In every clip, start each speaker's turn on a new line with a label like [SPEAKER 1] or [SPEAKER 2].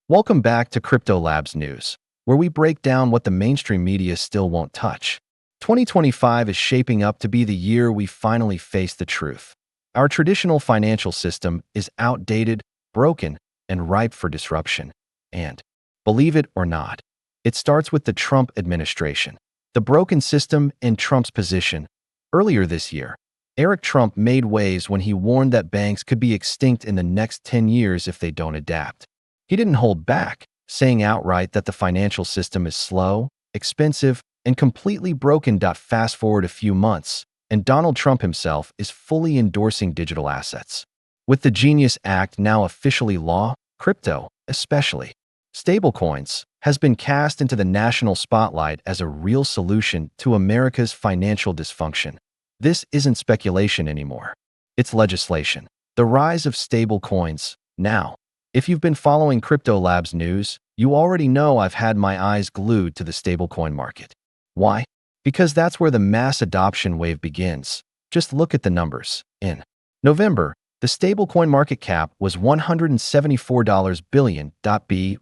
[SPEAKER 1] Welcome back to Crypto Labs News, where we break down what the mainstream media still won't touch. 2025 is shaping up to be the year we finally face the truth. Our traditional financial system is outdated, broken, and ripe for disruption. And, believe it or not, it starts with the Trump administration. The broken system and Trump's position. Earlier this year, Eric Trump made waves when he warned that banks could be extinct in the next 10 years if they don't adapt. He didn't hold back, saying outright that the financial system is slow, expensive, and completely broken. Fast forward a few months, and Donald Trump himself is fully endorsing digital assets. With the Genius Act now officially law, crypto, especially stablecoins, has been cast into the national spotlight as a real solution to America's financial dysfunction. This isn't speculation anymore. It's legislation. The rise of stablecoins. Now, if you've been following Crypto Labs news, you already know I've had my eyes glued to the stablecoin market. Why? Because that's where the mass adoption wave begins. Just look at the numbers. In November, the stablecoin market cap was $174 billion.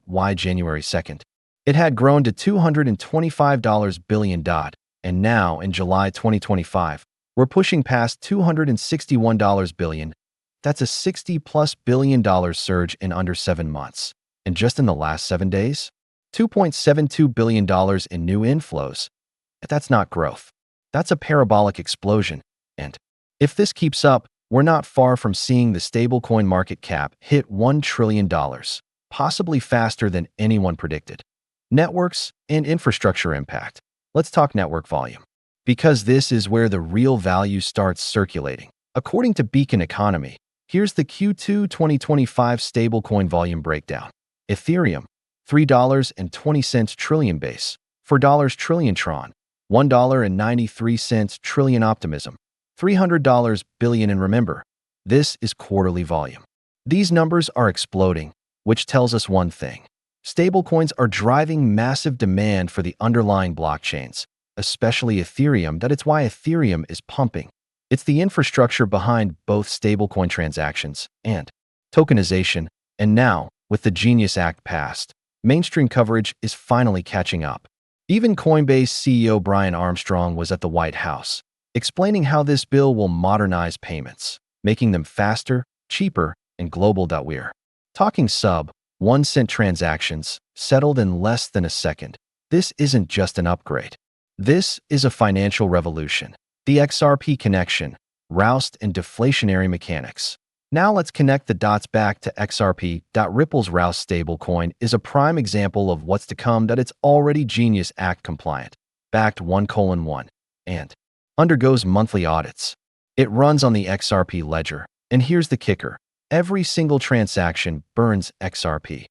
[SPEAKER 1] By January 2nd, it had grown to $225 billion. And now, in July 2025, we're pushing past $261 billion. That's a $60+ billion surge in under 7 months. And just in the last 7 days, $2.72 billion in new inflows. That's not growth. That's a parabolic explosion. And if this keeps up, we're not far from seeing the stablecoin market cap hit $1 trillion, possibly faster than anyone predicted. Networks and infrastructure impact. Let's talk network volume, because this is where the real value starts circulating. According to Beacon Economy, here's the Q2 2025 stablecoin volume breakdown. Ethereum, $3.20 trillion base, $4 trillion Tron, $1.93 trillion Optimism, $300 billion. And remember, this is quarterly volume. These numbers are exploding, which tells us one thing. Stablecoins are driving massive demand for the underlying blockchains, especially Ethereum. That's why Ethereum is pumping. It's the infrastructure behind both stablecoin transactions and tokenization. And now, with the Genius Act passed, mainstream coverage is finally catching up. Even Coinbase CEO Brian Armstrong was at the White House, explaining how this bill will modernize payments, making them faster, cheaper, and global. We're talking sub-1 cent transactions settled in less than a second. This isn't just an upgrade. This is a financial revolution. The XRP connection, ROUSD, and deflationary mechanics. Now let's connect the dots back to XRP. Ripple's ROUSD stablecoin is a prime example of what's to come. It's already Genius Act compliant, backed 1:1, and undergoes monthly audits. It runs on the XRP ledger, and here's the kicker. Every single transaction burns XRP.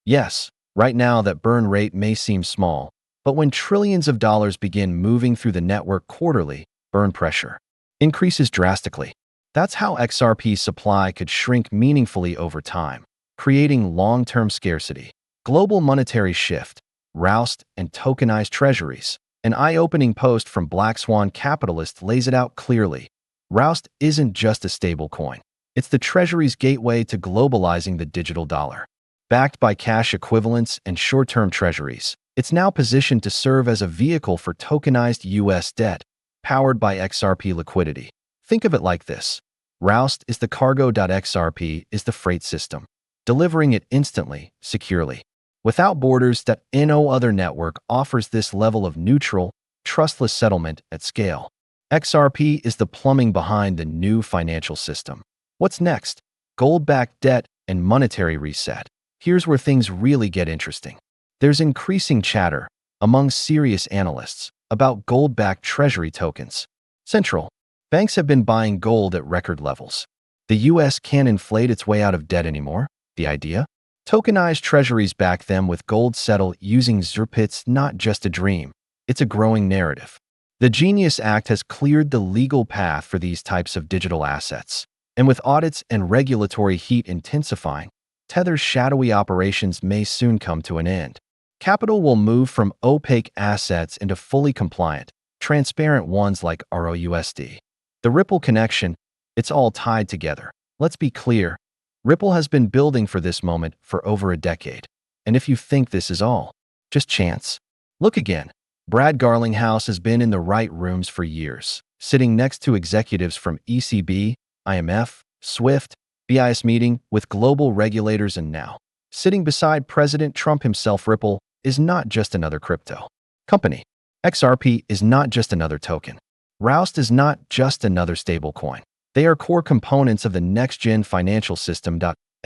[SPEAKER 1] Yes, right now that burn rate may seem small, but when trillions of dollars begin moving through the network quarterly, burn pressure increases drastically. That's how XRP supply could shrink meaningfully over time, creating long-term scarcity. Global monetary shift, ROUSD, and tokenized treasuries. An eye-opening post from Black Swan Capitalist lays it out clearly. ROUSD isn't just a stablecoin. It's the Treasury's gateway to globalizing the digital dollar. Backed by cash equivalents and short-term treasuries, it's now positioned to serve as a vehicle for tokenized U.S. debt, powered by XRP liquidity. Think of it like this. ROUSD is the cargo. XRP is the freight system, delivering it instantly, securely, without borders. No other network offers this level of neutral, trustless settlement at scale. XRP is the plumbing behind the new financial system. What's next? Gold-backed debt and monetary reset. Here's where things really get interesting. There's increasing chatter among serious analysts about gold-backed treasury tokens. Central banks have been buying gold at record levels. The U.S. can't inflate its way out of debt anymore. The idea? Tokenized treasuries back them with gold settled using XRP. It's not just a dream. It's a growing narrative. The Genius Act has cleared the legal path for these types of digital assets. And with audits and regulatory heat intensifying, Tether's shadowy operations may soon come to an end. Capital will move from opaque assets into fully compliant, transparent ones like ROUSD. The Ripple connection, it's all tied together. Let's be clear, Ripple has been building for this moment for over a decade. And if you think this is all just chance, look again. Brad Garlinghouse has been in the right rooms for years, sitting next to executives from ECB, IMF, SWIFT, BIS meeting with global regulators, and now sitting beside President Trump himself. Ripple is not just another crypto company. XRP is not just another token. ROUSD is not just another stablecoin. They are core components of the next-gen financial system.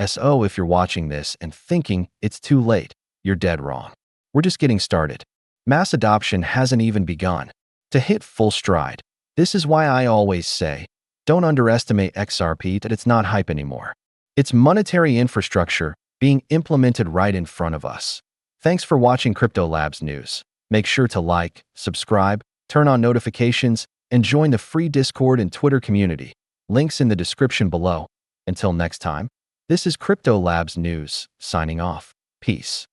[SPEAKER 1] So if you're watching this and thinking it's too late, you're dead wrong. We're just getting started. Mass adoption hasn't even begun to hit full stride. This is why I always say, don't underestimate XRP, that it's not hype anymore. It's monetary infrastructure being implemented right in front of us. Thanks for watching Crypto Labs News. Make sure to like, subscribe, turn on notifications, and join the free Discord and Twitter community. Links in the description below. Until next time, this is Crypto Labs News, signing off. Peace.